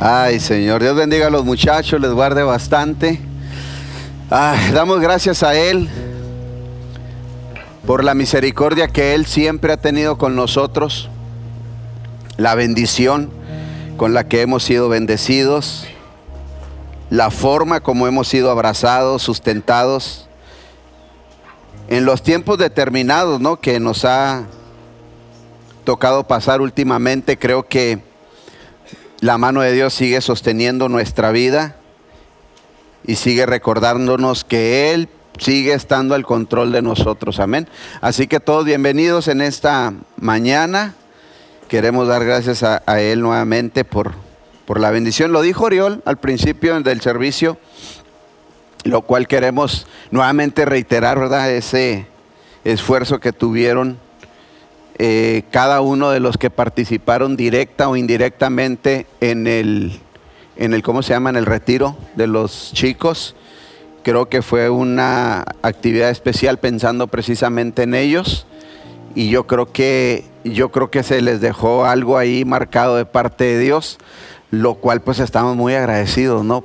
Ay, Señor, Dios bendiga a los muchachos, les guarde bastante. Damos gracias a Él por la misericordia que Él siempre ha tenido con nosotros, la bendición con la que hemos sido bendecidos, la forma como hemos sido abrazados, sustentados en los tiempos determinados, ¿no?, que nos ha tocado pasar últimamente. Creo que la mano de Dios sigue sosteniendo nuestra vida y sigue recordándonos que Él sigue estando al control de nosotros. Amén. Así que todos bienvenidos en esta mañana. Queremos dar gracias a Él nuevamente por la bendición. Lo dijo Oriol al principio del servicio, lo cual queremos nuevamente reiterar, ¿verdad? Ese esfuerzo que tuvieron cada uno de los que participaron directa o indirectamente en el ¿cómo se llama?, en el retiro de los chicos. Creo que fue una actividad especial pensando precisamente en ellos, y yo creo que se les dejó algo ahí marcado de parte de Dios, lo cual pues estamos muy agradecidos, ¿no?,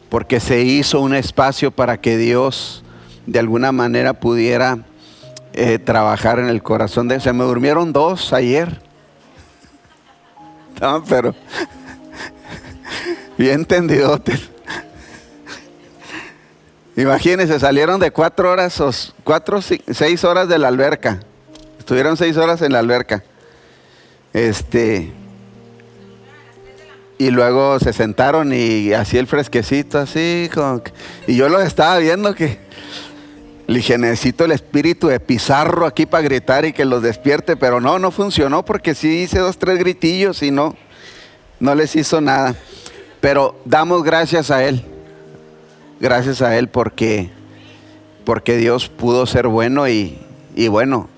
porque se hizo un espacio para que Dios de alguna manera pudiera trabajar en el corazón de... Se me durmieron dos ayer. No, pero bien entendidotes. Imagínense, salieron de 4 horas o 6 horas de la alberca. Estuvieron 6 horas en la alberca. Y luego se sentaron y así el fresquecito, así como que, y yo los estaba viendo que le dije, necesito el espíritu de Pizarro aquí para gritar y que los despierte, pero no funcionó, porque sí hice 2, 3 gritillos y no les hizo nada. Pero damos gracias a Él porque Dios pudo ser bueno y bueno,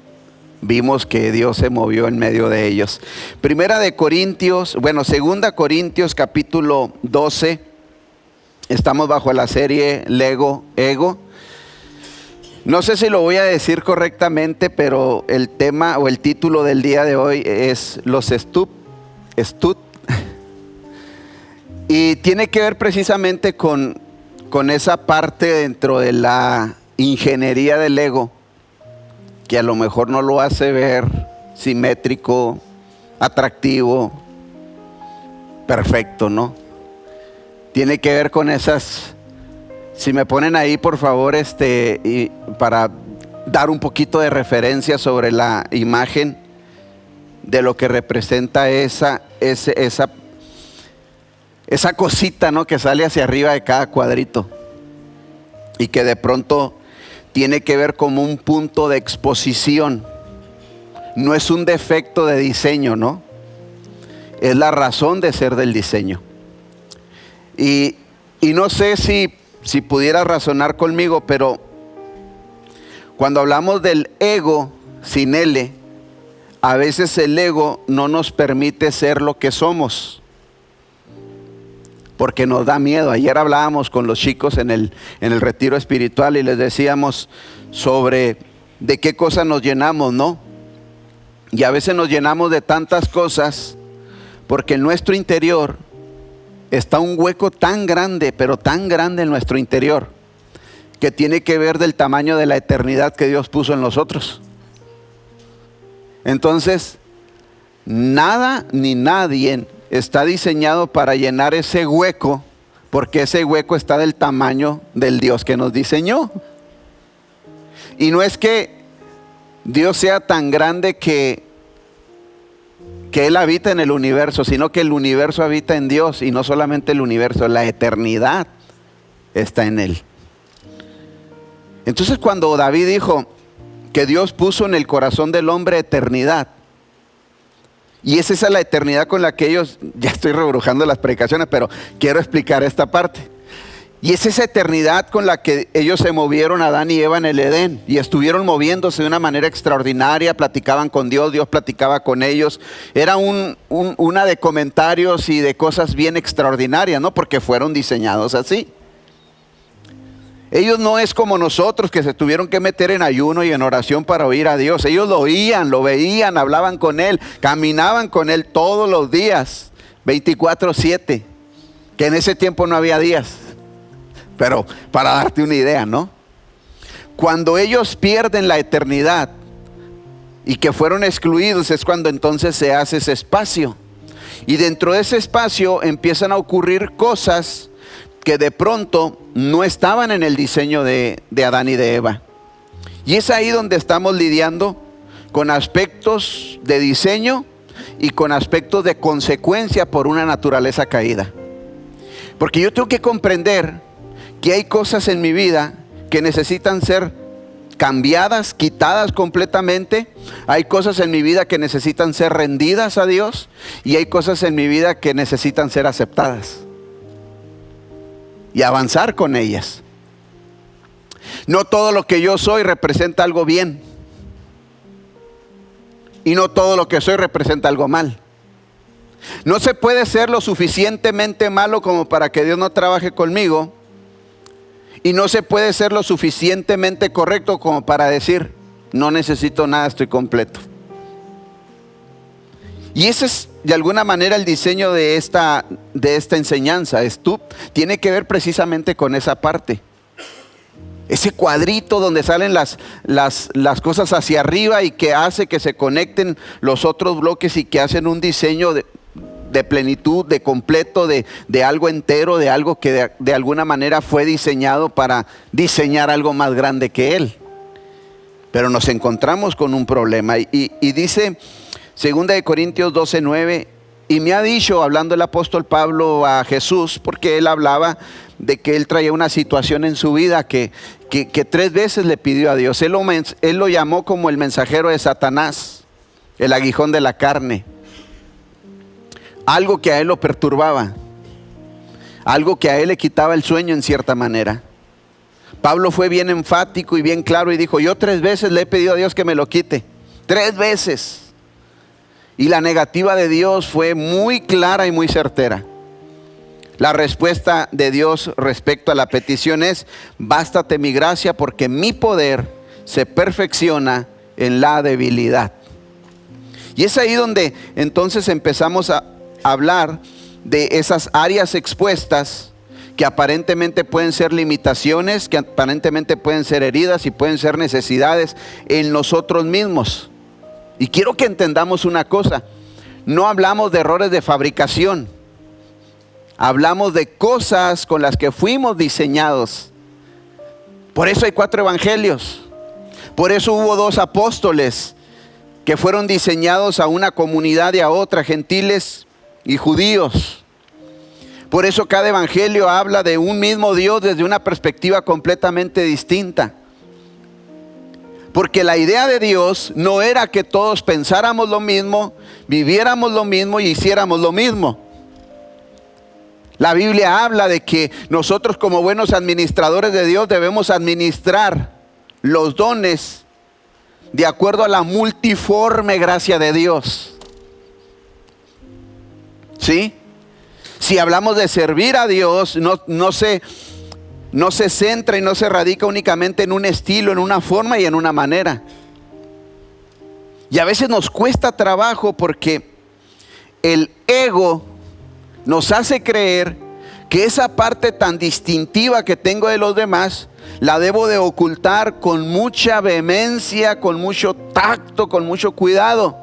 vimos que Dios se movió en medio de ellos. Segunda Corintios capítulo 12, estamos bajo la serie Ego. No sé si lo voy a decir correctamente, pero el tema o el título del día de hoy es los stud. Y tiene que ver precisamente con esa parte dentro de la ingeniería del ego, que a lo mejor no lo hace ver simétrico, atractivo, perfecto, ¿no? Tiene que ver con esas... Si me ponen ahí, por favor, y para dar un poquito de referencia sobre la imagen de lo que representa esa cosita, ¿no?, que sale hacia arriba de cada cuadrito y que de pronto tiene que ver como un punto de exposición. No es un defecto de diseño, ¿no? Es la razón de ser del diseño. Y no sé si pudiera razonar conmigo, pero cuando hablamos del ego sin L, a veces el ego no nos permite ser lo que somos, porque nos da miedo. Ayer hablábamos con los chicos en el retiro espiritual y les decíamos sobre de qué cosas nos llenamos, ¿no? Y a veces nos llenamos de tantas cosas porque en nuestro interior está un hueco tan grande, pero tan grande en nuestro interior, que tiene que ver del tamaño de la eternidad que Dios puso en nosotros. Entonces, nada ni nadie está diseñado para llenar ese hueco, porque ese hueco está del tamaño del Dios que nos diseñó. Y no es que Dios sea tan grande que Él habita en el universo, sino que el universo habita en Dios, y no solamente el universo, la eternidad está en Él. Entonces, cuando David dijo que Dios puso en el corazón del hombre eternidad, y esa es la eternidad con la que ellos, ya estoy rebrujando las predicaciones, pero quiero explicar esta parte. Y es esa eternidad con la que ellos se movieron, Adán y Eva, en el Edén, y estuvieron moviéndose de una manera extraordinaria. Platicaban con Dios, Dios platicaba con ellos. Era una de comentarios y de cosas bien extraordinarias, ¿no? Porque fueron diseñados así. Ellos no es como nosotros, que se tuvieron que meter en ayuno y en oración para oír a Dios. Ellos lo oían, lo veían, hablaban con Él, caminaban con Él todos los días. 24/7, que en ese tiempo no había días, pero para darte una idea, ¿no? Cuando ellos pierden la eternidad y que fueron excluidos, es cuando entonces se hace ese espacio. Y dentro de ese espacio empiezan a ocurrir cosas que de pronto no estaban en el diseño de Adán y de Eva. Y es ahí donde estamos lidiando con aspectos de diseño y con aspectos de consecuencia por una naturaleza caída. Porque yo tengo que comprender que hay cosas en mi vida que necesitan ser cambiadas, quitadas completamente. Hay cosas en mi vida que necesitan ser rendidas a Dios, y hay cosas en mi vida que necesitan ser aceptadas y avanzar con ellas. No todo lo que yo soy representa algo bien, y no todo lo que soy representa algo mal. No se puede ser lo suficientemente malo como para que Dios no trabaje conmigo, y no se puede ser lo suficientemente correcto como para decir, no necesito nada, estoy completo. Y ese es de alguna manera el diseño de esta enseñanza. Tiene que ver precisamente con esa parte. Ese cuadrito donde salen las cosas hacia arriba y que hace que se conecten los otros bloques y que hacen un diseño de plenitud, de completo, de algo entero, de algo que de alguna manera fue diseñado para diseñar algo más grande que él. Pero nos encontramos con un problema y dice 2 Corintios 12:9, y me ha dicho, hablando el apóstol Pablo a Jesús, porque él hablaba de que él traía una situación en su vida que 3 veces le pidió a Dios. Él lo llamó como el mensajero de Satanás, el aguijón de la carne. Algo que a él lo perturbaba, algo que a él le quitaba el sueño en cierta manera. Pablo fue bien enfático y bien claro y dijo, yo 3 veces le he pedido a Dios que me lo quite. 3 veces. Y la negativa de Dios fue muy clara y muy certera. La respuesta de Dios respecto a la petición es, bástate mi gracia porque mi poder se perfecciona en la debilidad. Y es ahí donde entonces empezamos a hablar de esas áreas expuestas que aparentemente pueden ser limitaciones, que aparentemente pueden ser heridas y pueden ser necesidades en nosotros mismos. Y quiero que entendamos una cosa, no hablamos de errores de fabricación, hablamos de cosas con las que fuimos diseñados. Por eso hay 4 evangelios, por eso hubo 2 apóstoles que fueron diseñados a una comunidad y a otra, gentiles y judíos. Por eso cada evangelio habla de un mismo Dios desde una perspectiva completamente distinta. Porque la idea de Dios no era que todos pensáramos lo mismo, viviéramos lo mismo y hiciéramos lo mismo. La Biblia habla de que nosotros como buenos administradores de Dios debemos administrar los dones de acuerdo a la multiforme gracia de Dios. ¿Sí? Si hablamos de servir a Dios, no se centra y no se radica únicamente en un estilo, en una forma y en una manera. Y a veces nos cuesta trabajo porque el ego nos hace creer que esa parte tan distintiva que tengo de los demás la debo de ocultar con mucha vehemencia, con mucho tacto, con mucho cuidado.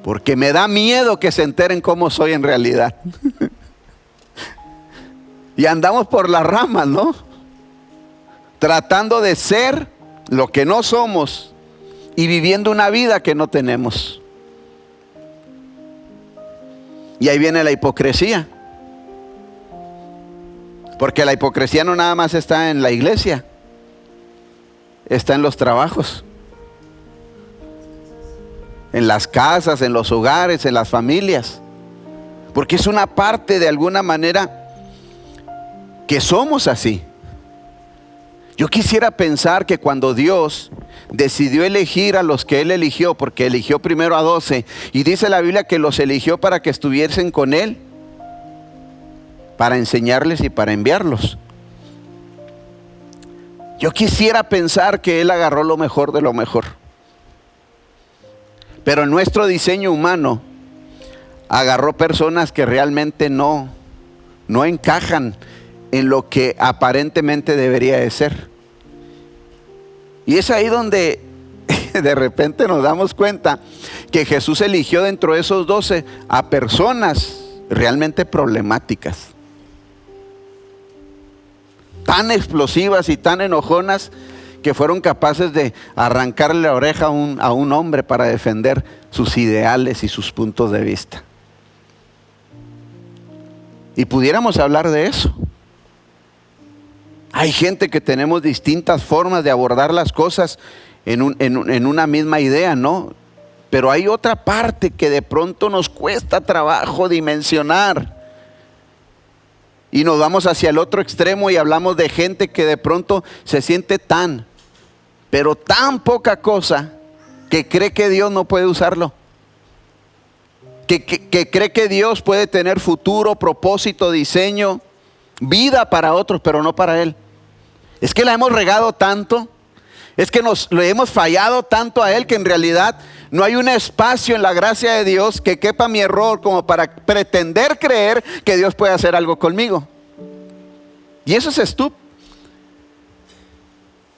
Porque me da miedo que se enteren cómo soy en realidad. Y andamos por las ramas, ¿no? Tratando de ser lo que no somos y viviendo una vida que no tenemos. Y ahí viene la hipocresía. Porque la hipocresía no nada más está en la iglesia, está en los trabajos, en las casas, en los hogares, en las familias. Porque es una parte de alguna manera que somos así. Yo quisiera pensar que cuando Dios decidió elegir a los que Él eligió, porque eligió primero a 12, y dice la Biblia que los eligió para que estuviesen con Él, para enseñarles y para enviarlos. Yo quisiera pensar que Él agarró lo mejor de lo mejor. Pero en nuestro diseño humano agarró personas que realmente no encajan en lo que aparentemente debería de ser. Y es ahí donde de repente nos damos cuenta que Jesús eligió dentro de esos 12 a personas realmente problemáticas, tan explosivas y tan enojonas, que fueron capaces de arrancarle la oreja a un hombre para defender sus ideales y sus puntos de vista. Y pudiéramos hablar de eso. Hay gente que tenemos distintas formas de abordar las cosas en una misma idea, ¿no? Pero hay otra parte que de pronto nos cuesta trabajo dimensionar. Y nos vamos hacia el otro extremo y hablamos de gente que de pronto se siente pero tan poca cosa, que cree que Dios no puede usarlo. Que cree que Dios puede tener futuro, propósito, diseño, vida para otros, pero no para Él. Es que la hemos regado tanto, es que le hemos fallado tanto a Él, que en realidad no hay un espacio en la gracia de Dios que quepa mi error como para pretender creer que Dios puede hacer algo conmigo. Y eso es estúpido.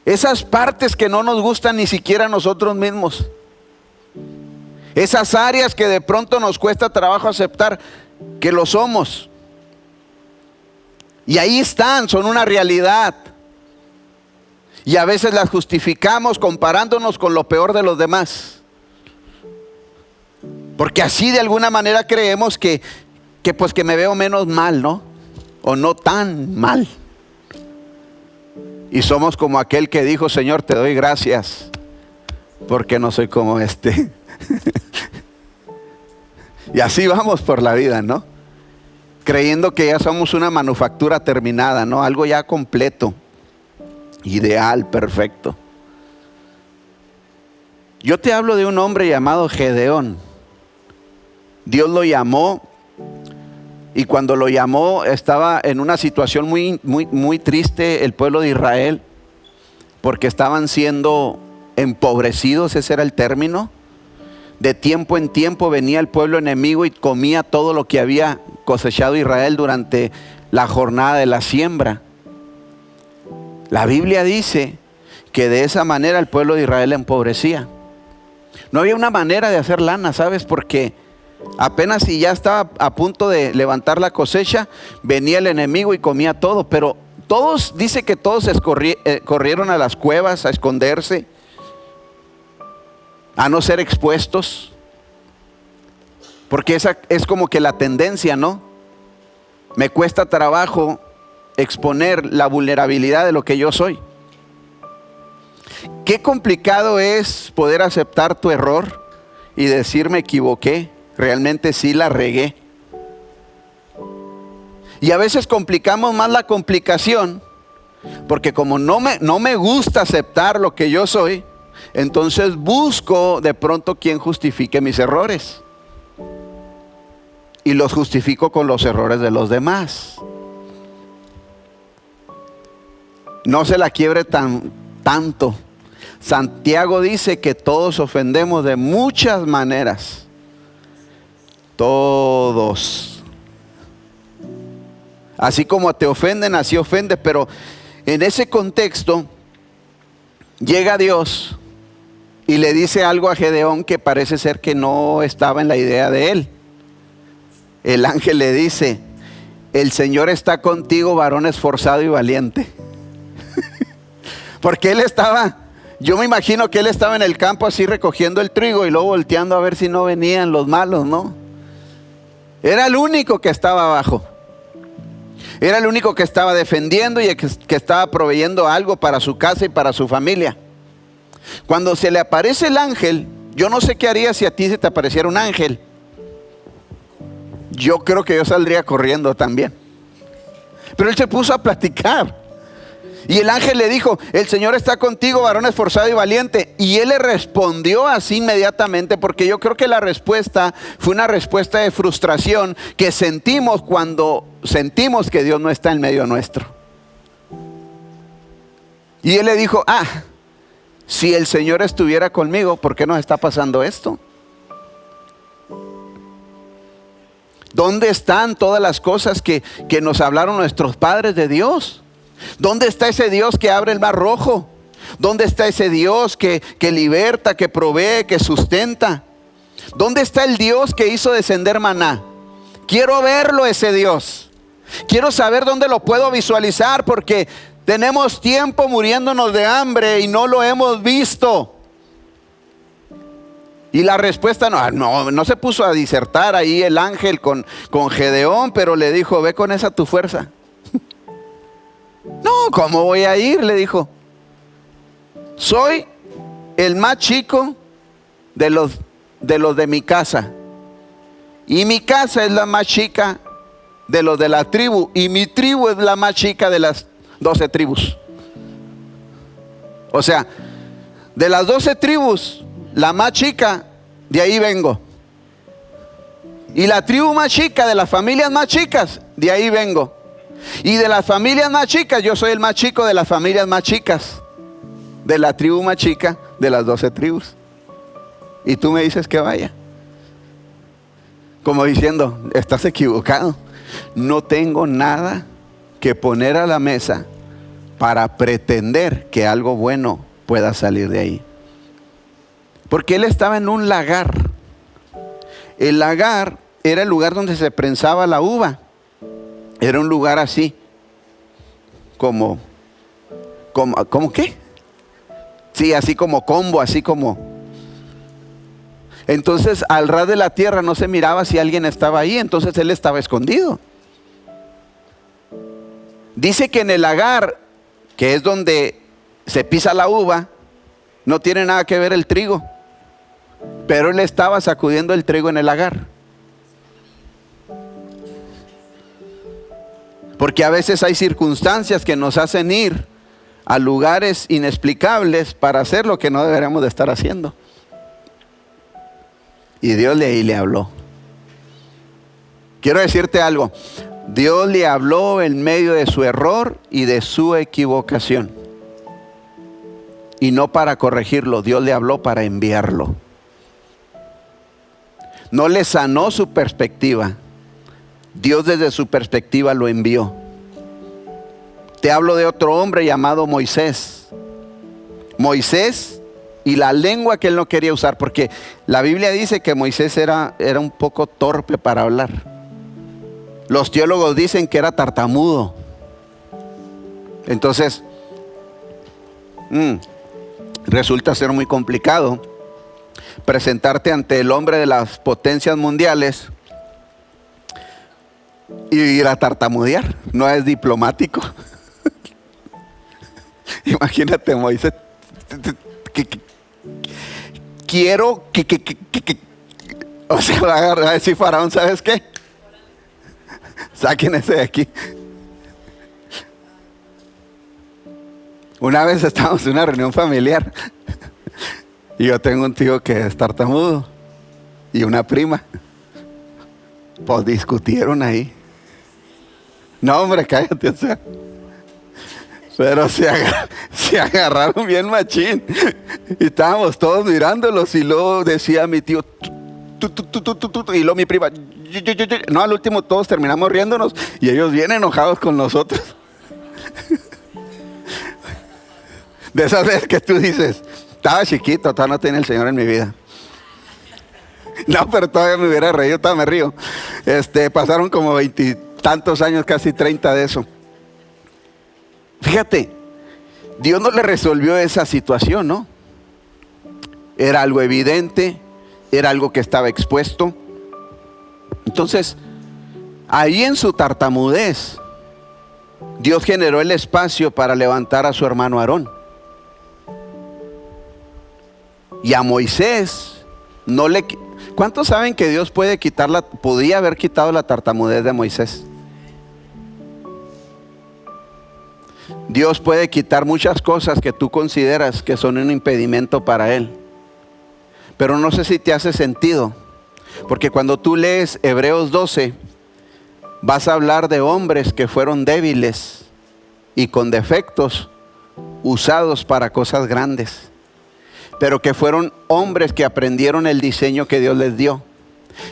Esas partes que no nos gustan ni siquiera a nosotros mismos. Esas áreas que de pronto nos cuesta trabajo aceptar que lo somos. Y ahí están, son una realidad. Y a veces las justificamos comparándonos con lo peor de los demás. Porque así de alguna manera creemos que me veo menos mal, ¿no? O no tan mal. Y somos como aquel que dijo: Señor, te doy gracias porque no soy como este. Y así vamos por la vida, ¿no? Creyendo que ya somos una manufactura terminada, ¿no? Algo ya completo, ideal, perfecto. Yo te hablo de un hombre llamado Gedeón. Dios lo llamó, y cuando lo llamó estaba en una situación muy triste el pueblo de Israel, porque estaban siendo empobrecidos, ese era el término. De tiempo en tiempo venía el pueblo enemigo y comía todo lo que había cosechado Israel durante la jornada de la siembra. La Biblia dice que de esa manera el pueblo de Israel empobrecía. No había una manera de hacer lana, ¿sabes? Porque apenas si ya estaba a punto de levantar la cosecha, venía el enemigo y comía todo. Pero dice que todos corrieron a las cuevas a esconderse, a no ser expuestos. Porque esa es como que la tendencia, ¿no? Me cuesta trabajo exponer la vulnerabilidad de lo que yo soy. Qué complicado es poder aceptar tu error y decir: me equivoqué, realmente sí la regué. Y a veces complicamos más la complicación, porque como no me gusta aceptar lo que yo soy, entonces busco de pronto quien justifique mis errores. Y los justifico con los errores de los demás. No se la quiebre tanto. Santiago dice que todos ofendemos de muchas maneras. Todos. Así como te ofenden, así ofendes. Pero en ese contexto llega Dios y le dice algo a Gedeón que parece ser que no estaba en la idea de él. El ángel le dice: el Señor está contigo, varón esforzado y valiente. Porque yo me imagino que él estaba en el campo así recogiendo el trigo y luego volteando a ver si no venían los malos, ¿no? Era el único que estaba abajo. Era el único que estaba defendiendo y que estaba proveyendo algo para su casa y para su familia. Cuando se le aparece el ángel, yo no sé qué haría si a ti se te apareciera un ángel. Yo creo que yo saldría corriendo también. Pero él se puso a platicar. Y el ángel le dijo: el Señor está contigo, varón esforzado y valiente. Y él le respondió así inmediatamente, porque yo creo que la respuesta fue una respuesta de frustración que sentimos cuando sentimos que Dios no está en medio nuestro. Y él le dijo: si el Señor estuviera conmigo, ¿por qué nos está pasando esto? ¿Dónde están todas las cosas que nos hablaron nuestros padres de Dios? ¿Dónde está ese Dios que abre el mar rojo? ¿Dónde está ese Dios que liberta, que provee, que sustenta? ¿Dónde está el Dios que hizo descender maná? Quiero verlo, ese Dios. Quiero saber dónde lo puedo visualizar, porque tenemos tiempo muriéndonos de hambre y no lo hemos visto. Y la respuesta no se puso a disertar ahí el ángel con Gedeón, pero le dijo: ve con esa tu fuerza. No, ¿cómo voy a ir?, le dijo. Soy el más chico de los de mi casa. Y mi casa es la más chica de los de la tribu. Y mi tribu es la más chica de las 12 tribus. O sea, de las 12 tribus, la más chica, de ahí vengo. Y la tribu más chica, de las familias más chicas, de ahí vengo. Y de las familias más chicas, yo soy el más chico de las familias más chicas, de la tribu más chica de las 12 tribus. Y tú me dices que vaya. Como diciendo: estás equivocado. No tengo nada que poner a la mesa para pretender que algo bueno pueda salir de ahí. Porque él estaba en un lagar. El lagar era el lugar donde se prensaba la uva. Era un lugar así, como ¿qué? Sí, así como combo, así como. Entonces, al ras de la tierra no se miraba si alguien estaba ahí, entonces él estaba escondido. Dice que en el lagar, que es donde se pisa la uva, no tiene nada que ver el trigo, pero él estaba sacudiendo el trigo en el lagar. Porque a veces hay circunstancias que nos hacen ir a lugares inexplicables para hacer lo que no deberíamos de estar haciendo. Y Dios le habló. Quiero decirte algo: Dios le habló en medio de su error y de su equivocación. Y no para corregirlo, Dios le habló para enviarlo. No le sanó su perspectiva. Dios desde su perspectiva lo envió. Te hablo de otro hombre llamado Moisés. Moisés y la lengua que él no quería usar, porque la Biblia dice que Moisés era un poco torpe para hablar. Los teólogos dicen que era tartamudo. Entonces, resulta ser muy complicado presentarte ante el hombre de las potencias mundiales y ir a tartamudear. No es diplomático. Imagínate, Moisés: quiero que. O sea, va a decir Faraón: ¿sabes qué? Saquen ese de aquí. Una vez estábamos en una reunión familiar y yo tengo un tío que es tartamudo y una prima. Pues discutieron ahí. No, hombre, cállate, o sea. Pero se agarraron bien machín. Y estábamos todos mirándolos. Y luego decía mi tío: y luego mi prima: no, al último todos terminamos riéndonos. Y ellos bien enojados con nosotros. De esas veces que tú dices: estaba chiquito, todavía no tenía el Señor en mi vida. No, pero todavía me hubiera reído, todavía me río. Pasaron como 20 y tantos años, casi 30 de eso. Fíjate, Dios no le resolvió esa situación, ¿no? Era algo evidente, era algo que estaba expuesto. Entonces, ahí en su tartamudez, Dios generó el espacio para levantar a su hermano Aarón. Y a Moisés no le... ¿Cuántos saben que Dios podía haber quitado la tartamudez de Moisés? Dios puede quitar muchas cosas que tú consideras que son un impedimento para Él. Pero no sé si te hace sentido, porque cuando tú lees Hebreos 12, vas a hablar de hombres que fueron débiles y con defectos, usados para cosas grandes, pero que fueron hombres que aprendieron el diseño que Dios les dio.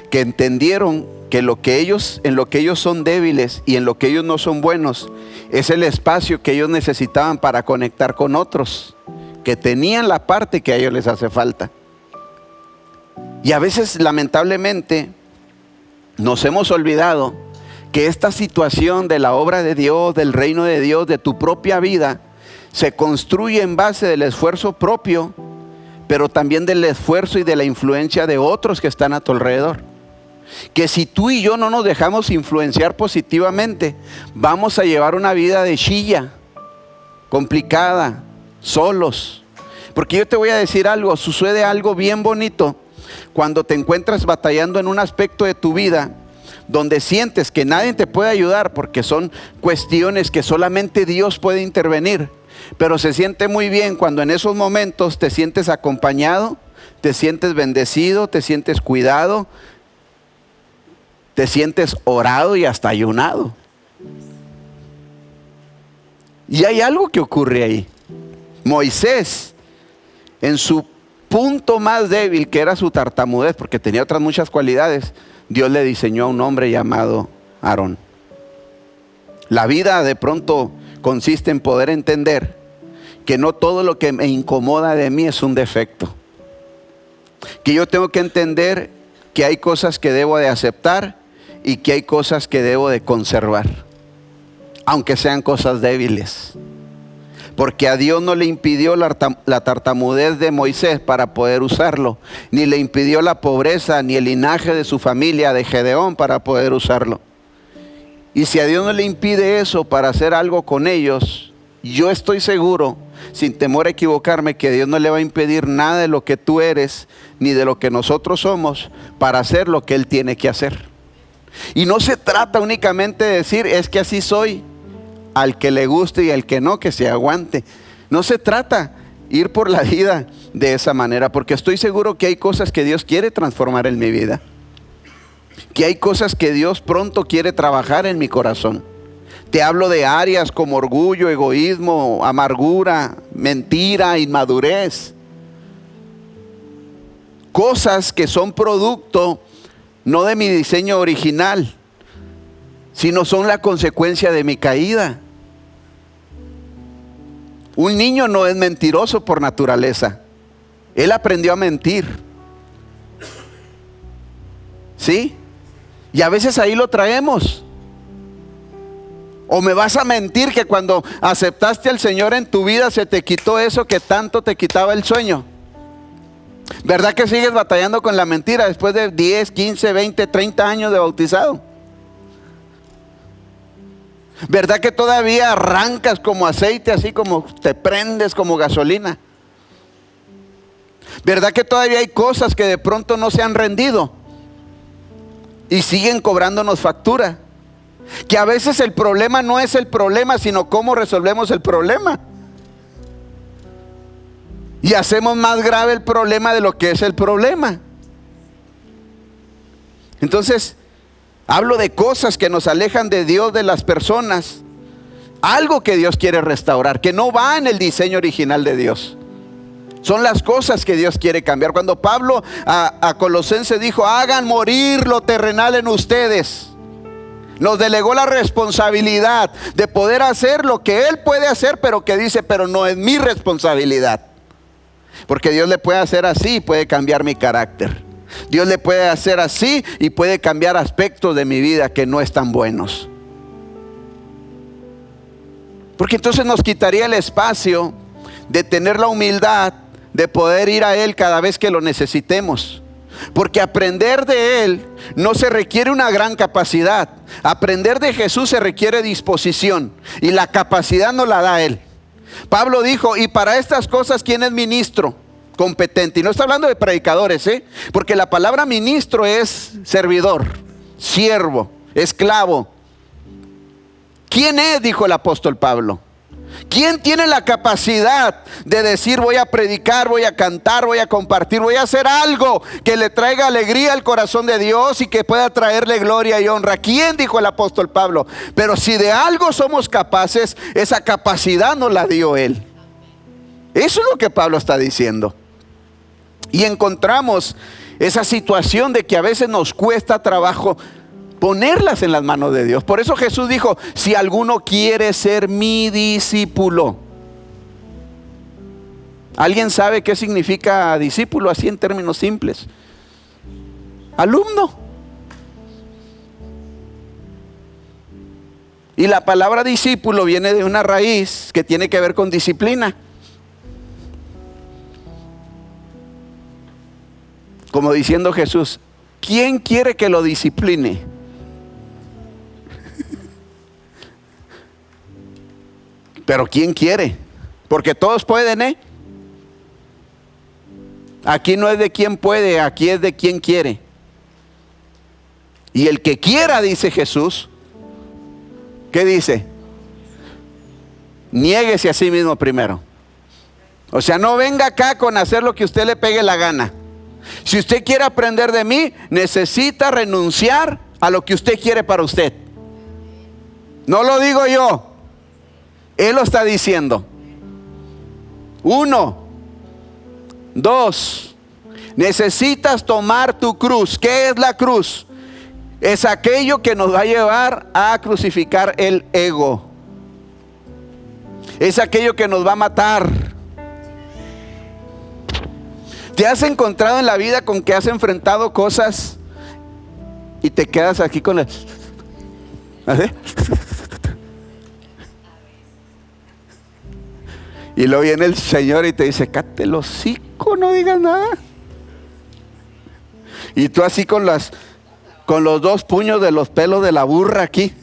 que entendieron que en lo que ellos son débiles y en lo que ellos no son buenos, es el espacio que ellos necesitaban para conectar con otros, que tenían la parte que a ellos les hace falta. Y a veces, lamentablemente, nos hemos olvidado que esta situación de la obra de Dios, del reino de Dios, de tu propia vida, se construye en base del esfuerzo propio, pero también del esfuerzo y de la influencia de otros que están a tu alrededor. Que si tú y yo no nos dejamos influenciar positivamente, vamos a llevar una vida de chilla, complicada, solos. Porque yo te voy a decir algo, sucede algo bien bonito cuando te encuentras batallando en un aspecto de tu vida donde sientes que nadie te puede ayudar porque son cuestiones que solamente Dios puede intervenir. Pero se siente muy bien cuando en esos momentos te sientes acompañado, te sientes bendecido, te sientes cuidado, te sientes orado y hasta ayunado. Y hay algo que ocurre ahí. Moisés, en su punto más débil, que era su tartamudez, porque tenía otras muchas cualidades, Dios le diseñó a un hombre llamado Aarón. La vida de pronto consiste en poder entender que no todo lo que me incomoda de mí es un defecto. Que yo tengo que entender que hay cosas que debo de aceptar y que hay cosas que debo de conservar, aunque sean cosas débiles. Porque a Dios no le impidió la tartamudez de Moisés para poder usarlo, ni le impidió la pobreza, ni el linaje de su familia de Gedeón para poder usarlo. Y si a Dios no le impide eso para hacer algo con ellos, yo estoy seguro, sin temor a equivocarme, que Dios no le va a impedir nada de lo que tú eres, ni de lo que nosotros somos, para hacer lo que Él tiene que hacer. Y no se trata únicamente de decir, es que así soy. Al que le guste y al que no, que se aguante. No se trata ir por la vida de esa manera, porque estoy seguro que hay cosas que Dios quiere transformar en mi vida, que hay cosas que Dios pronto quiere trabajar en mi corazón. Te hablo de áreas como orgullo, egoísmo, amargura, mentira, inmadurez. Cosas que son producto no de mi diseño original, sino son la consecuencia de mi caída. Un niño no es mentiroso por naturaleza. Él aprendió a mentir. ¿Sí? Y a veces ahí lo traemos. O me vas a mentir que cuando aceptaste al Señor en tu vida se te quitó eso que tanto te quitaba el sueño. ¿Verdad que sigues batallando con la mentira después de 10, 15, 20, 30 años de bautizado? ¿Verdad que todavía arrancas como aceite, así como te prendes como gasolina? ¿Verdad que todavía hay cosas que de pronto no se han rendido y siguen cobrándonos factura? Que a veces el problema no es el problema, sino cómo resolvemos el problema. Y hacemos más grave el problema de lo que es el problema. Entonces, hablo de cosas que nos alejan de Dios, de las personas. Algo que Dios quiere restaurar, que no va en el diseño original de Dios. Son las cosas que Dios quiere cambiar. Cuando Pablo a Colosenses dijo, hagan morir lo terrenal en ustedes, nos delegó la responsabilidad de poder hacer lo que Él puede hacer, pero que dice, pero no es mi responsabilidad. Porque Dios le puede hacer así y puede cambiar mi carácter. Dios le puede hacer así y puede cambiar aspectos de mi vida que no están buenos. Porque entonces nos quitaría el espacio de tener la humildad de poder ir a Él cada vez que lo necesitemos. Porque aprender de Él no se requiere una gran capacidad. Aprender de Jesús se requiere disposición, y la capacidad nos la da Él. Pablo dijo, y para estas cosas, ¿quién es ministro competente? Y no está hablando de predicadores, porque la palabra ministro es servidor, siervo, esclavo. ¿Quién es? Dijo el apóstol Pablo. ¿Quién tiene la capacidad de decir, voy a predicar, voy a cantar, voy a compartir, voy a hacer algo que le traiga alegría al corazón de Dios y que pueda traerle gloria y honra? ¿Quién? Dijo el apóstol Pablo. Pero si de algo somos capaces, esa capacidad nos la dio Él. Eso es lo que Pablo está diciendo. Y encontramos esa situación de que a veces nos cuesta trabajo ponerlas en las manos de Dios. Por eso Jesús dijo, si alguno quiere ser mi discípulo. ¿Alguien sabe qué significa discípulo así en términos simples? Alumno. Y la palabra discípulo viene de una raíz que tiene que ver con disciplina. Como diciendo Jesús, ¿quién quiere que lo discipline? Pero ¿quién quiere? Porque todos pueden, ¿eh? Aquí no es de quién puede, aquí es de quién quiere. Y el que quiera, dice Jesús, ¿qué dice? Niéguese a sí mismo primero. O sea, no venga acá con hacer lo que usted le pegue la gana. Si usted quiere aprender de mí, necesita renunciar a lo que usted quiere para usted. No lo digo yo, Él lo está diciendo. 1, 2, necesitas tomar tu cruz. ¿Qué es la cruz? Es aquello que nos va a llevar a crucificar el ego. Es aquello que nos va a matar. ¿Te has encontrado en la vida con que has enfrentado cosas y te quedas aquí con el... ¿así? Y luego viene el Señor y te dice, cállate el hocico, no digas nada. Y tú así con los 2 puños de los pelos de la burra aquí,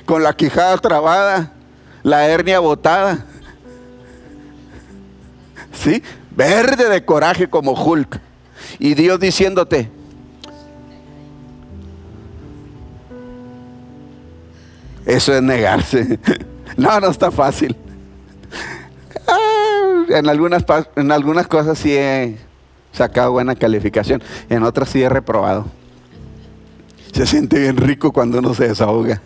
con la quijada trabada, la hernia botada, ¿sí? Verde de coraje como Hulk. Y Dios diciéndote, eso es negarse. No, no está fácil. En algunas cosas sí he sacado buena calificación, en otras sí he reprobado. Se siente bien rico cuando uno se desahoga.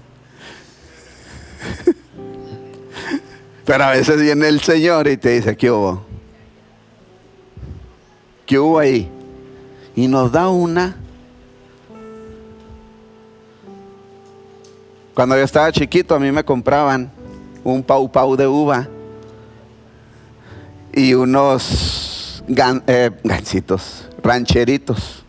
Pero a veces viene el Señor y te dice, ¿qué hubo? ¿Qué hubo ahí? Y nos da una. Cuando yo estaba chiquito, a mí me compraban un pau pau de uva y unos gancitos, rancheritos.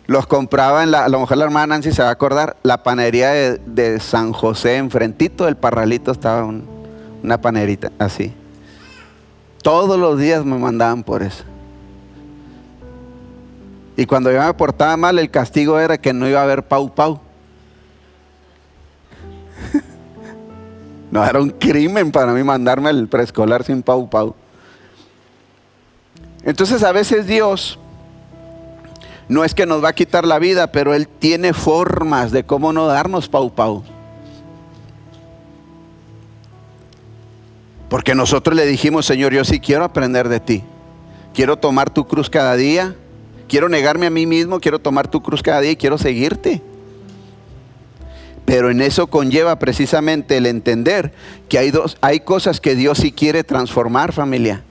Los compraba a lo mejor la hermana Nancy se va a acordar, la panadería de San José, enfrentito del Parralito estaba una panerita así. Todos los días me mandaban por eso. Y cuando yo me portaba mal, el castigo era que no iba a haber pau pau. No, era un crimen para mí mandarme al preescolar sin pau pau. Entonces a veces Dios no es que nos va a quitar la vida, pero Él tiene formas de cómo no darnos pau pau. Porque nosotros le dijimos, Señor, yo sí quiero aprender de ti. Quiero tomar tu cruz cada día. Quiero negarme a mí mismo, quiero tomar tu cruz cada día y quiero seguirte. Pero en eso conlleva precisamente el entender que hay cosas que Dios sí quiere transformar, familia.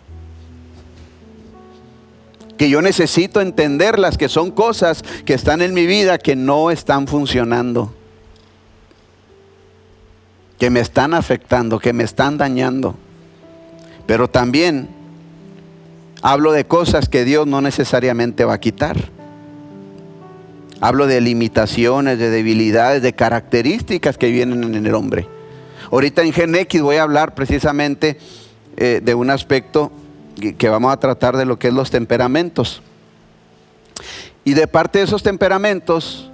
Que yo necesito entenderlas, que son cosas que están en mi vida que no están funcionando. Que me están afectando, que me están dañando. Pero también hablo de cosas que Dios no necesariamente va a quitar. Hablo de limitaciones, de debilidades, de características que vienen en el hombre. Ahorita en Gen X voy a hablar precisamente de un aspecto que vamos a tratar de lo que es los temperamentos. Y de parte de esos temperamentos,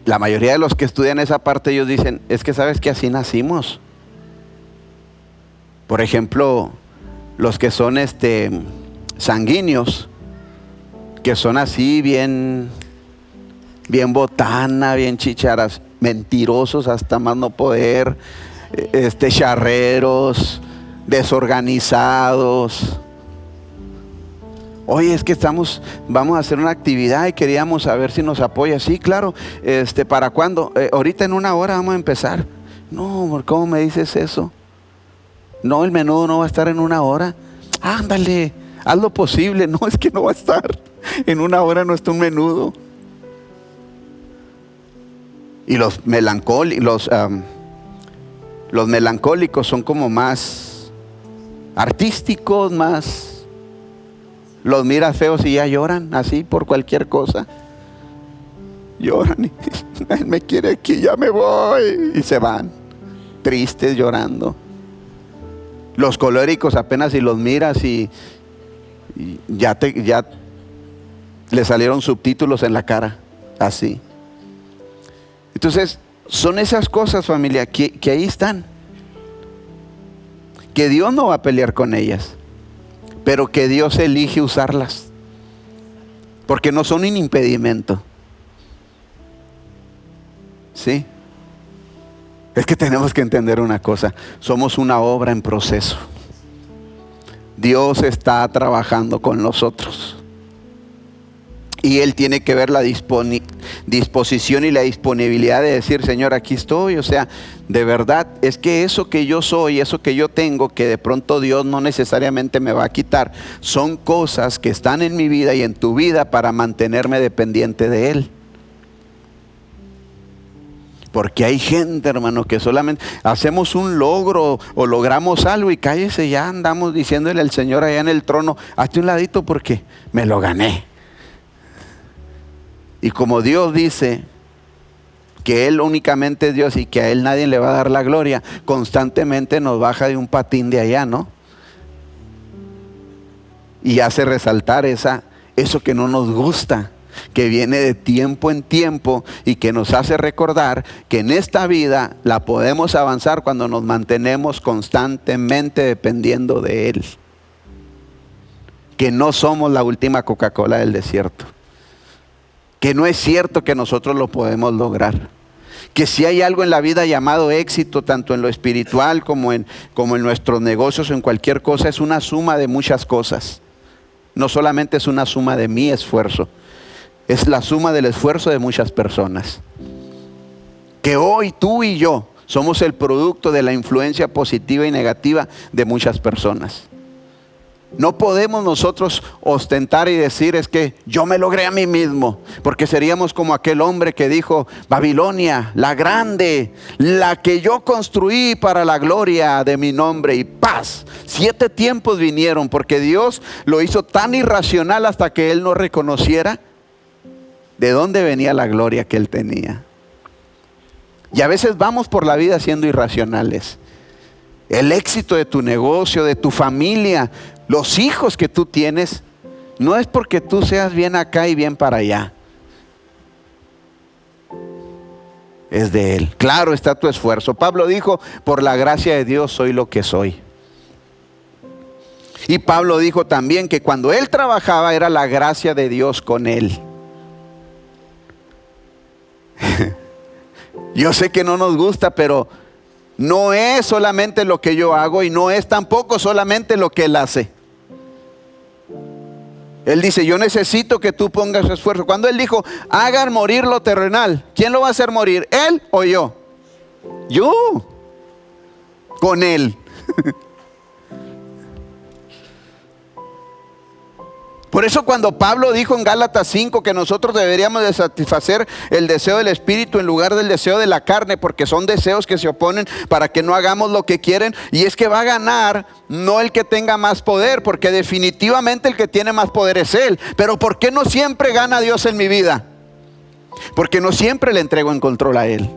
la mayoría de los que estudian esa parte, ellos dicen, es que sabes que así nacimos. Por ejemplo, los que son sanguíneos, que son así bien botana, bien chicharas, mentirosos hasta más no poder, charreros, desorganizados. Oye, es que vamos a hacer una actividad y queríamos saber si nos apoya. Sí, claro, ¿para cuándo? Ahorita en 1 hora vamos a empezar. No, ¿cómo me dices eso? No, el menudo no va a estar en 1 hora. Ándale, haz lo posible. No, es que no va a estar. En una hora no está un menudo. Y los melancólicos son como más artísticos, más... Los miras feos y ya lloran así por cualquier cosa. Lloran y él me quiere aquí, ya me voy. Y se van, tristes, llorando. Los coléricos apenas si los miras y ya le salieron subtítulos en la cara, así. Entonces, son esas cosas, familia, que ahí están. Que Dios no va a pelear con ellas, pero que Dios elige usarlas. Porque no son un impedimento. ¿Sí? Es que tenemos que entender una cosa. Somos una obra en proceso. Dios está trabajando con nosotros. Y Él tiene que ver la disposición y la disponibilidad de decir, Señor, aquí estoy. O sea, de verdad, es que eso que yo soy, eso que yo tengo, que de pronto Dios no necesariamente me va a quitar, son cosas que están en mi vida y en tu vida para mantenerme dependiente de Él. Porque hay gente, hermano, que solamente hacemos un logro o logramos algo y cállese, ya andamos diciéndole al Señor allá en el trono, hazte un ladito porque me lo gané. Y como Dios dice que Él únicamente es Dios y que a Él nadie le va a dar la gloria, constantemente nos baja de un patín de allá, ¿no? Y hace resaltar eso que no nos gusta, que viene de tiempo en tiempo y que nos hace recordar que en esta vida la podemos avanzar cuando nos mantenemos constantemente dependiendo de Él. Que no somos la última Coca-Cola del desierto. Que no es cierto que nosotros lo podemos lograr. Que si hay algo en la vida llamado éxito, tanto en lo espiritual como en nuestros negocios o en cualquier cosa, es una suma de muchas cosas. No solamente es una suma de mi esfuerzo, es la suma del esfuerzo de muchas personas. Que hoy tú y yo somos el producto de la influencia positiva y negativa de muchas personas. No podemos nosotros ostentar y decir es que yo me logré a mí mismo, porque seríamos como aquel hombre que dijo, Babilonia, la grande, la que yo construí para la gloria de mi nombre, y paz. 7 tiempos vinieron porque Dios lo hizo tan irracional hasta que Él no reconociera de dónde venía la gloria que Él tenía. Y a veces vamos por la vida siendo irracionales. El éxito de tu negocio, de tu familia, los hijos que tú tienes, no es porque tú seas bien acá y bien para allá. Es de Él. Claro está tu esfuerzo. Pablo dijo, por la gracia de Dios soy lo que soy. Y Pablo dijo también que cuando él trabajaba era la gracia de Dios con él. Yo sé que no nos gusta, pero no es solamente lo que yo hago y no es tampoco solamente lo que Él hace. Él dice, yo necesito que tú pongas esfuerzo. Cuando Él dijo, hagan morir lo terrenal, ¿quién lo va a hacer morir? ¿Él o yo? Yo. Con Él. Por eso cuando Pablo dijo en Gálatas 5 que nosotros deberíamos de satisfacer el deseo del Espíritu en lugar del deseo de la carne, porque son deseos que se oponen para que no hagamos lo que quieren, y es que va a ganar no el que tenga más poder, porque definitivamente el que tiene más poder es Él. Pero ¿por qué no siempre gana Dios en mi vida? Porque no siempre le entrego en control a Él.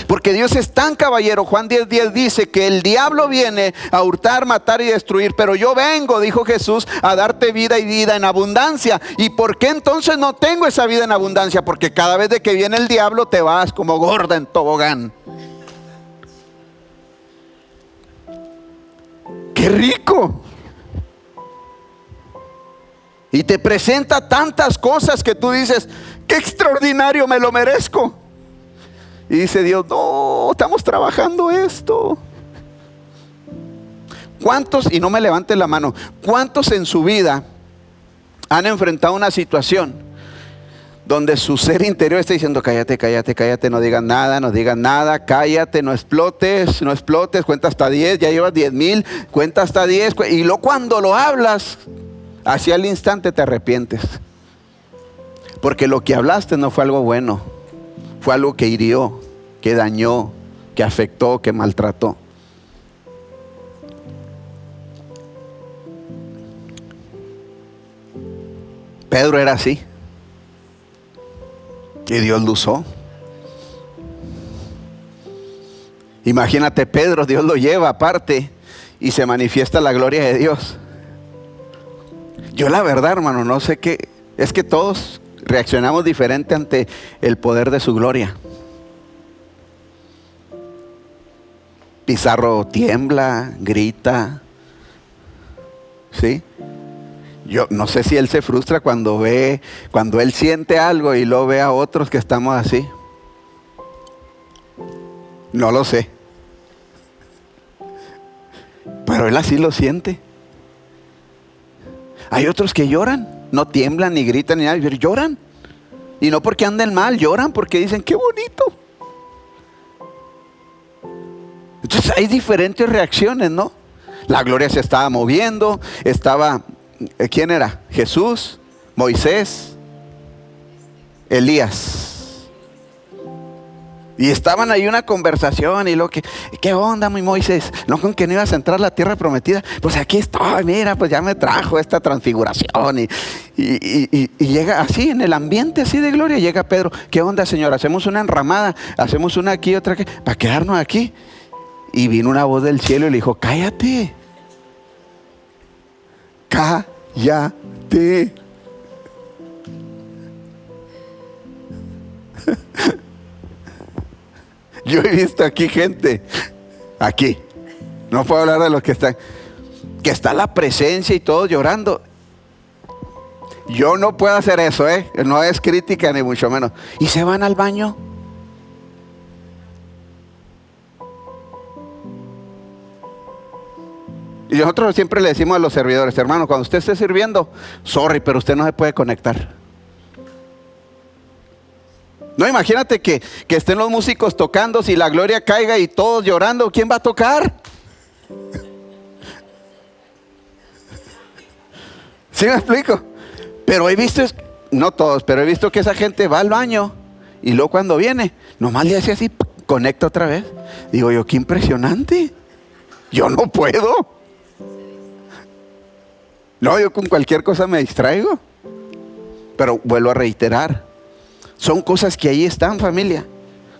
Porque Dios es tan caballero. Juan 10:10 dice que el diablo viene a hurtar, matar y destruir, pero yo vengo, dijo Jesús, a darte vida y vida en abundancia. ¿Y por qué entonces no tengo esa vida en abundancia? Porque cada vez de que viene el diablo te vas como gorda en tobogán. ¡Qué rico! Y te presenta tantas cosas que tú dices, ¡qué extraordinario, me lo merezco! Y dice Dios, no, estamos trabajando esto. ¿Cuántos, y no me levanten la mano, cuántos en su vida han enfrentado una situación donde su ser interior está diciendo, cállate, cállate, cállate, no digas nada, cállate, no explotes, cuenta hasta 10, ya llevas 10,000, cuenta hasta 10, y luego cuando lo hablas, hacia el instante te arrepientes. Porque lo que hablaste no fue algo bueno, fue algo que hirió, que dañó, que afectó, que maltrató. Pedro era así. Y Dios lo usó. Imagínate, Pedro, Dios lo lleva aparte y se manifiesta la gloria de Dios. Yo la verdad, hermano, no sé qué. Es que todos reaccionamos diferente ante el poder de su gloria. Pizarro tiembla, grita. ¿Sí? Yo no sé si él se frustra cuando él siente algo y lo ve a otros que estamos así. No lo sé. Pero él así lo siente. Hay otros que lloran, no tiemblan ni gritan ni nada, pero lloran. Y no porque anden mal, lloran porque dicen, qué bonito. Entonces hay diferentes reacciones, ¿no? La gloria se estaba moviendo, ¿quién era? Jesús, Moisés, Elías. Y estaban ahí una conversación y ¿qué onda, mi Moisés? ¿No con que no ibas a entrar a la tierra prometida? Pues aquí estoy, mira, pues ya me trajo esta transfiguración. Y llega así, en el ambiente así de gloria, llega Pedro. ¿Qué onda, Señor? Hacemos una enramada, hacemos una aquí, otra aquí, para quedarnos aquí. Y vino una voz del cielo y le dijo, cállate. Cállate. Yo he visto aquí gente, aquí, no puedo hablar de los que está la presencia y todos llorando. Yo no puedo hacer eso, no es crítica ni mucho menos. Y se van al baño. Y nosotros siempre le decimos a los servidores, hermano, cuando usted esté sirviendo, sorry, pero usted no se puede conectar. No, imagínate que estén los músicos tocando, si la gloria caiga y todos llorando, ¿quién va a tocar? ¿Sí me explico? Pero he visto, no todos, pero he visto que esa gente va al baño y luego cuando viene, nomás le hace así, conecta otra vez. Digo yo, qué impresionante. Yo no puedo. No, yo con cualquier cosa me distraigo. Pero vuelvo a reiterar, son cosas que ahí están, familia.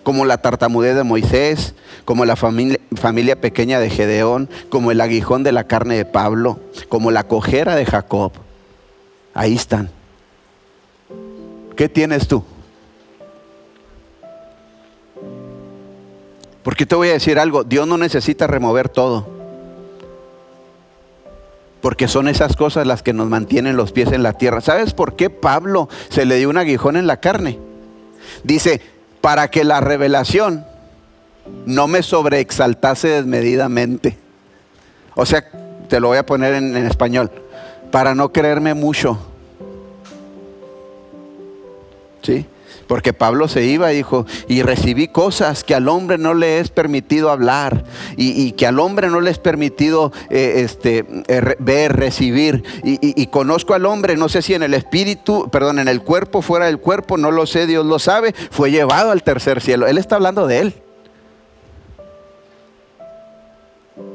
Como la tartamudez de Moisés, como la familia pequeña de Gedeón, como el aguijón de la carne de Pablo, como la cojera de Jacob. Ahí están. ¿Qué tienes tú? Porque te voy a decir algo, Dios no necesita remover todo. Porque son esas cosas las que nos mantienen los pies en la tierra. ¿Sabes por qué Pablo se le dio un aguijón en la carne? Dice, para que la revelación no me sobreexaltase desmedidamente. O sea, te lo voy a poner en español. Para no creerme mucho. ¿Sí? Porque Pablo se iba y dijo, y recibí cosas que al hombre no le es permitido hablar, y que al hombre no le es permitido ver, recibir, y conozco al hombre, no sé si en el espíritu, perdón, en el cuerpo, fuera del cuerpo, no lo sé, Dios lo sabe, fue llevado al tercer cielo. Él está hablando de él.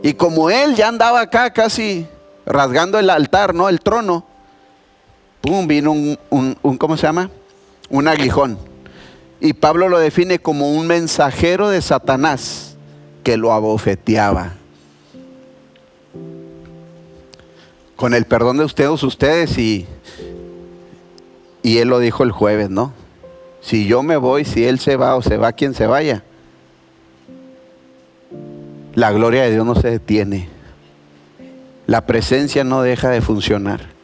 Y como él ya andaba acá casi rasgando el altar, ¿no? El trono, pum, vino un ¿cómo se llama? Un aguijón. Y Pablo lo define como un mensajero de Satanás que lo abofeteaba. Con el perdón de ustedes y él lo dijo el jueves, ¿no? Si yo me voy, si él se va o se va quien se vaya, la gloria de Dios no se detiene. La presencia no deja de funcionar.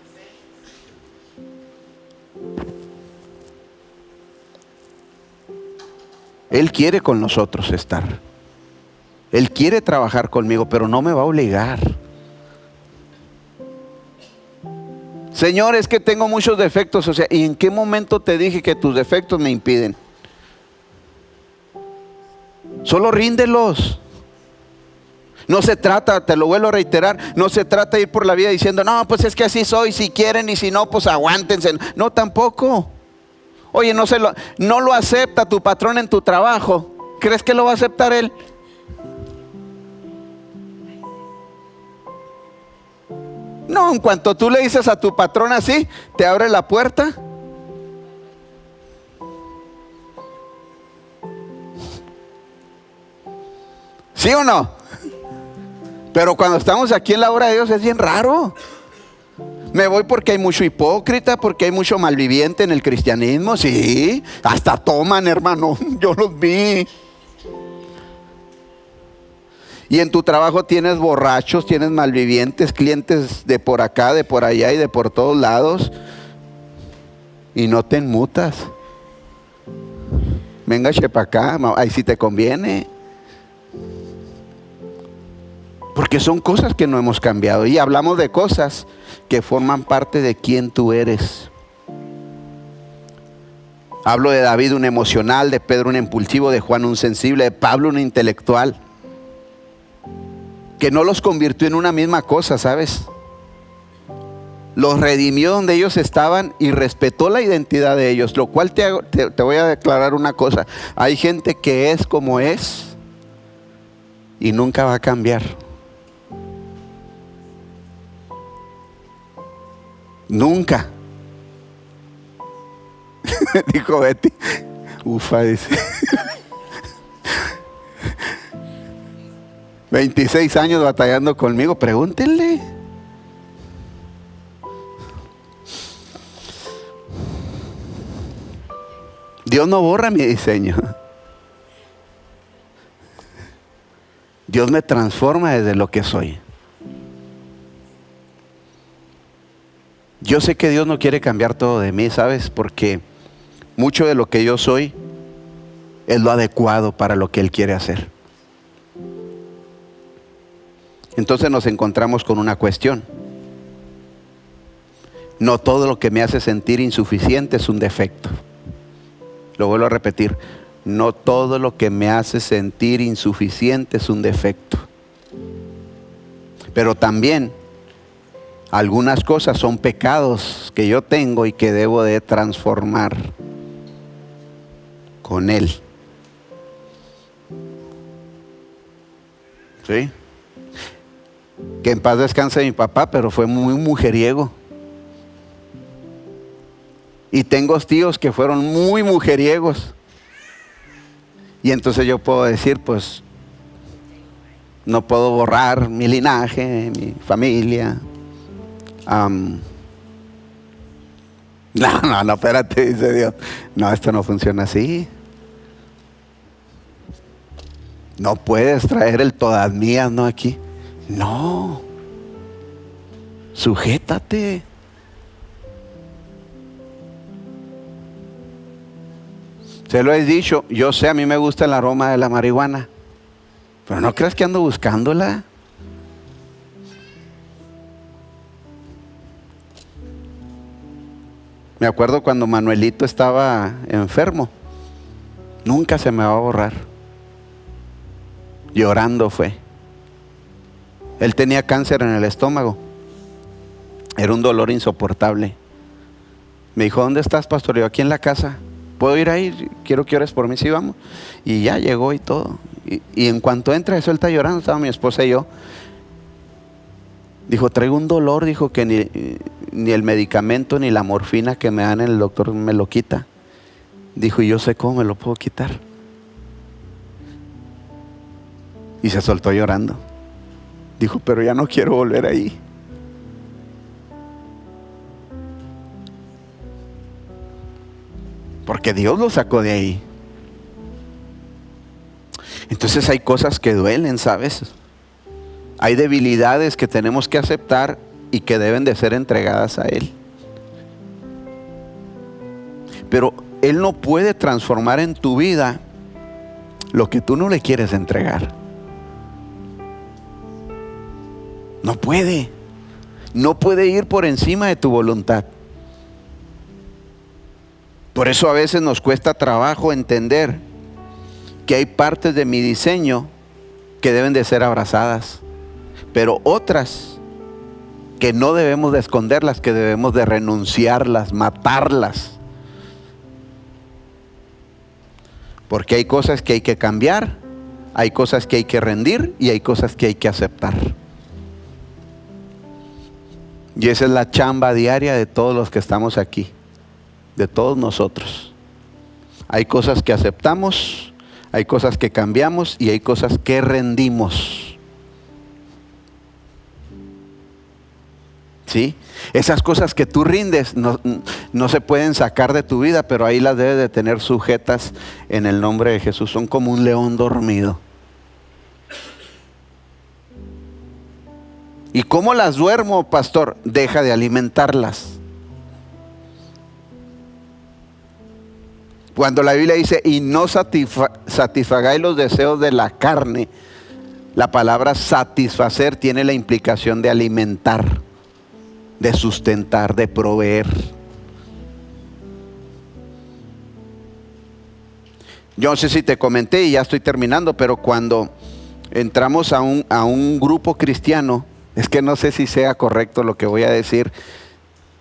Él quiere con nosotros estar. Él quiere trabajar conmigo, pero no me va a obligar. Señor, es que tengo muchos defectos. O sea, ¿y en qué momento te dije que tus defectos me impiden? Solo ríndelos. No se trata, te lo vuelvo a reiterar, no se trata de ir por la vida diciendo, no, pues es que así soy, si quieren, y si no, pues aguántense. No, tampoco. Oye, no lo acepta tu patrón en tu trabajo. ¿Crees que lo va a aceptar él? No, en cuanto tú le dices a tu patrón así, te abre la puerta. ¿Sí o no? Pero cuando estamos aquí en la obra de Dios es bien raro. Me voy porque hay mucho hipócrita, porque hay mucho malviviente en el cristianismo. Sí, hasta toman, hermano, yo los vi. Y en tu trabajo tienes borrachos, tienes malvivientes, clientes de por acá, de por allá y de por todos lados. Y no te enmutas. Venga, para acá, ahí sí te conviene. Porque son cosas que no hemos cambiado. Y hablamos de cosas que forman parte de quién tú eres. Hablo de David, un emocional, de Pedro, un impulsivo, de Juan, un sensible, de Pablo, un intelectual. Que no los convirtió en una misma cosa, ¿sabes? Los redimió donde ellos estaban y respetó la identidad de ellos. Lo cual te voy a declarar una cosa. Hay gente que es como es y nunca va a cambiar. Nunca. Dijo Betty. Ufa, dice. 26 años batallando conmigo. Pregúntenle. Dios no borra mi diseño. Dios me transforma desde lo que soy. Yo sé que Dios no quiere cambiar todo de mí, ¿sabes? Porque mucho de lo que yo soy es lo adecuado para lo que Él quiere hacer. Entonces nos encontramos con una cuestión. No todo lo que me hace sentir insuficiente es un defecto. Lo vuelvo a repetir. No todo lo que me hace sentir insuficiente es un defecto. Pero también algunas cosas son pecados que yo tengo y que debo de transformar con Él. ¿Sí? Que en paz descanse mi papá, pero fue muy mujeriego. Y tengo tíos que fueron muy mujeriegos. Y entonces yo puedo decir, pues, no puedo borrar mi linaje, mi familia. No, espérate, dice Dios. No, esto no funciona así. No puedes traer el todas mías, ¿no? Aquí. No. Sujétate. Se lo he dicho, yo sé, a mí me gusta el aroma de la marihuana. Pero no creas que ando buscándola. Me acuerdo cuando Manuelito estaba enfermo. Nunca se me va a borrar. Llorando fue. Él tenía cáncer en el estómago. Era un dolor insoportable. Me dijo, ¿dónde estás, pastor? Yo, aquí en la casa. ¿Puedo ir ahí? Quiero que ores por mí. Sí, vamos. Y ya llegó y todo. Y en cuanto entra, eso él está llorando. Estaba mi esposa y yo. Dijo, traigo un dolor. Dijo que ni el medicamento ni la morfina que me dan el doctor me lo quita. Dijo, y yo sé cómo me lo puedo quitar. Y se soltó llorando. Dijo, pero ya no quiero volver ahí. Porque Dios lo sacó de ahí. Entonces hay cosas que duelen, ¿sabes? Hay debilidades que tenemos que aceptar y que deben de ser entregadas a Él. Pero Él no puede transformar en tu vida lo que tú no le quieres entregar. No puede. no puede ir por encima de tu voluntad. Por eso a veces nos cuesta trabajo entender que hay partes de mi diseño que deben de ser abrazadas, pero otras que no debemos de esconderlas, que debemos de renunciarlas, matarlas. Porque hay cosas que hay que cambiar, hay cosas que hay que rendir y hay cosas que hay que aceptar. Y esa es la chamba diaria de todos los que estamos aquí, de todos nosotros. Hay cosas que aceptamos, hay cosas que cambiamos y hay cosas que rendimos. ¿Sí? Esas cosas que tú rindes no se pueden sacar de tu vida, pero ahí las debes de tener sujetas en el nombre de Jesús. Son como un león dormido. ¿Y cómo las duermo, pastor? Deja de alimentarlas. Cuando la Biblia dice, y no satisfagáis los deseos de la carne, la palabra satisfacer tiene la implicación de alimentar, de sustentar, de proveer. Yo no sé si te comenté y ya estoy terminando, pero cuando entramos a un grupo cristiano, es que no sé si sea correcto lo que voy a decir,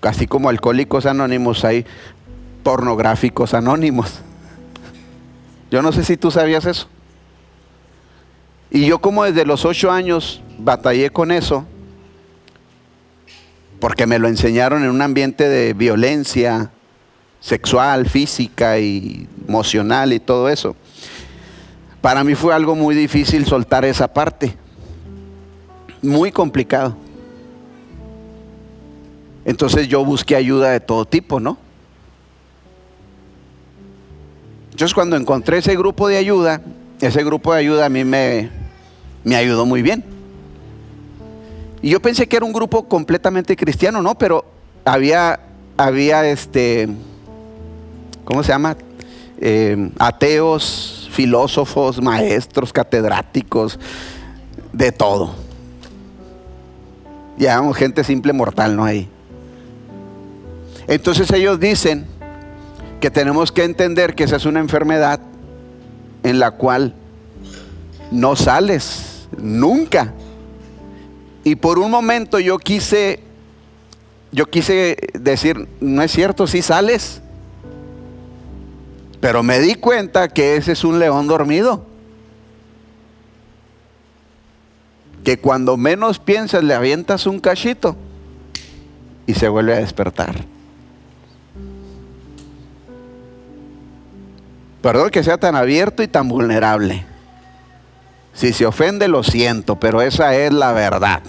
así como Alcohólicos Anónimos hay pornográficos anónimos. Yo no sé si tú sabías eso. Y yo como desde los 8 años batallé con eso, porque me lo enseñaron en un ambiente de violencia sexual, física y emocional y todo eso. Para mí fue algo muy difícil soltar esa parte. Muy complicado. Entonces yo busqué ayuda de todo tipo, ¿no? Entonces cuando encontré ese grupo de ayuda a mí me ayudó muy bien. Y yo pensé que era un grupo completamente cristiano, ¿no? Pero había ¿cómo se llama? Ateos, filósofos, maestros, catedráticos, de todo. Ya, gente simple mortal, ¿no? Ahí. Entonces ellos dicen que tenemos que entender que esa es una enfermedad en la cual no sales nunca. Y por un momento yo quise decir, no es cierto, sí sales. Pero me di cuenta que ese es un león dormido. Que cuando menos piensas le avientas un cachito y se vuelve a despertar. Perdón que sea tan abierto y tan vulnerable. Si se ofende, lo siento, pero esa es la verdad.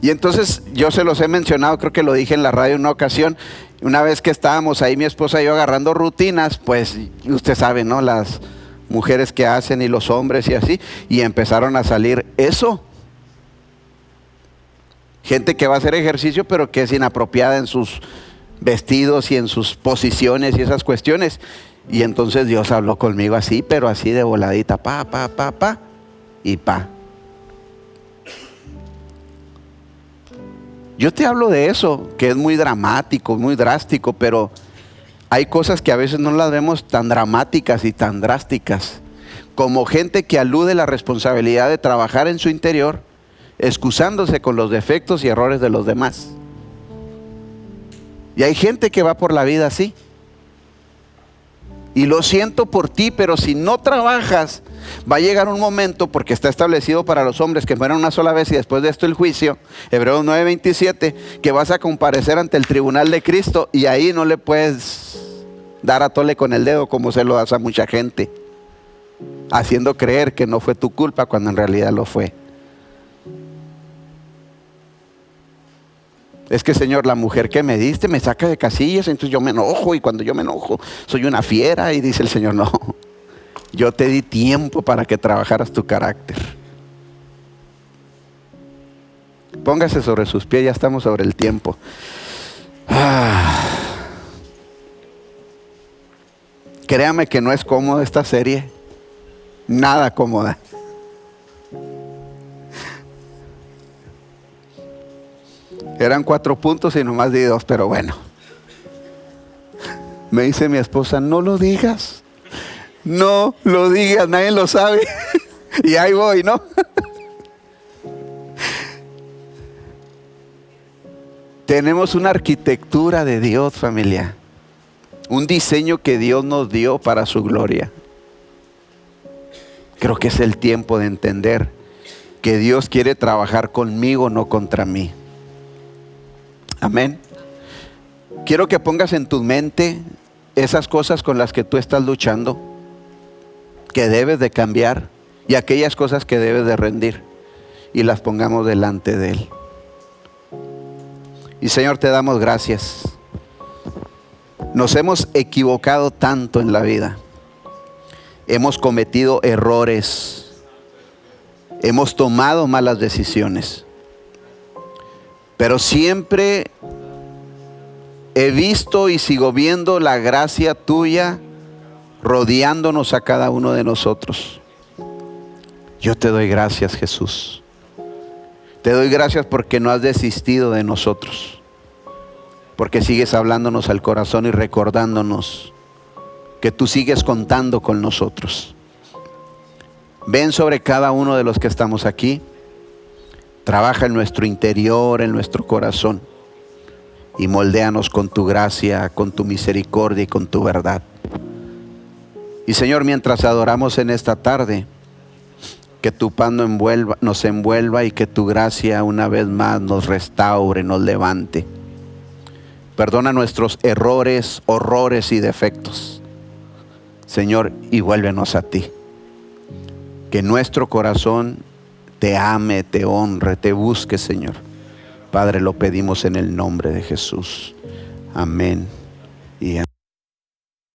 Y entonces yo se los he mencionado, creo que lo dije en la radio en una ocasión. Una vez que estábamos ahí mi esposa y yo agarrando rutinas, pues usted sabe, ¿no? Las mujeres que hacen y los hombres y así, y empezaron a salir eso. Gente que va a hacer ejercicio pero que es inapropiada en sus vestidos y en sus posiciones y esas cuestiones. Y entonces Dios habló conmigo así, pero así de voladita, pa, y pa. Yo te hablo de eso, que es muy dramático, muy drástico, pero hay cosas que a veces no las vemos tan dramáticas y tan drásticas, como gente que alude la responsabilidad de trabajar en su interior, excusándose con los defectos y errores de los demás. Y hay gente que va por la vida así. Y lo siento por ti, pero si no trabajas, va a llegar un momento, porque está establecido para los hombres que mueran una sola vez y después de esto el juicio, Hebreos 9:27, que vas a comparecer ante el tribunal de Cristo y ahí no le puedes dar a tole con el dedo como se lo das a mucha gente, haciendo creer que no fue tu culpa cuando en realidad lo fue. Es que, Señor, la mujer que me diste me saca de casillas, entonces yo me enojo, y cuando yo me enojo soy una fiera. Y dice el Señor, no, yo te di tiempo para que trabajaras tu carácter. Póngase sobre sus pies, ya estamos sobre el tiempo. Créame que no es cómoda esta serie, nada cómoda. Eran 4 puntos y nomás di 2, pero bueno. Me dice mi esposa, no lo digas. No lo digas, nadie lo sabe. Y ahí voy, ¿no? Tenemos una arquitectura de Dios, familia. Un diseño que Dios nos dio para su gloria. Creo que es el tiempo de entender que Dios quiere trabajar conmigo, no contra mí. Amén. Quiero que pongas en tu mente esas cosas con las que tú estás luchando, que debes de cambiar, y aquellas cosas que debes de rendir, y las pongamos delante de Él. Y Señor, te damos gracias. Nos hemos equivocado tanto en la vida. Hemos cometido errores. Hemos tomado malas decisiones. Pero siempre he visto y sigo viendo la gracia tuya rodeándonos a cada uno de nosotros. Yo te doy gracias, Jesús. Te doy gracias porque no has desistido de nosotros. Porque sigues hablándonos al corazón y recordándonos que tú sigues contando con nosotros. Ven sobre cada uno de los que estamos aquí. Trabaja en nuestro interior, en nuestro corazón. Y moldéanos con tu gracia, con tu misericordia y con tu verdad. Y Señor, mientras adoramos en esta tarde, que tu paz nos envuelva y que tu gracia una vez más nos restaure, nos levante. Perdona nuestros errores, horrores y defectos, Señor, y vuélvenos a ti. Que nuestro corazón te ame, te honre, te busque, Señor. Padre, lo pedimos en el nombre de Jesús. Amén y amén.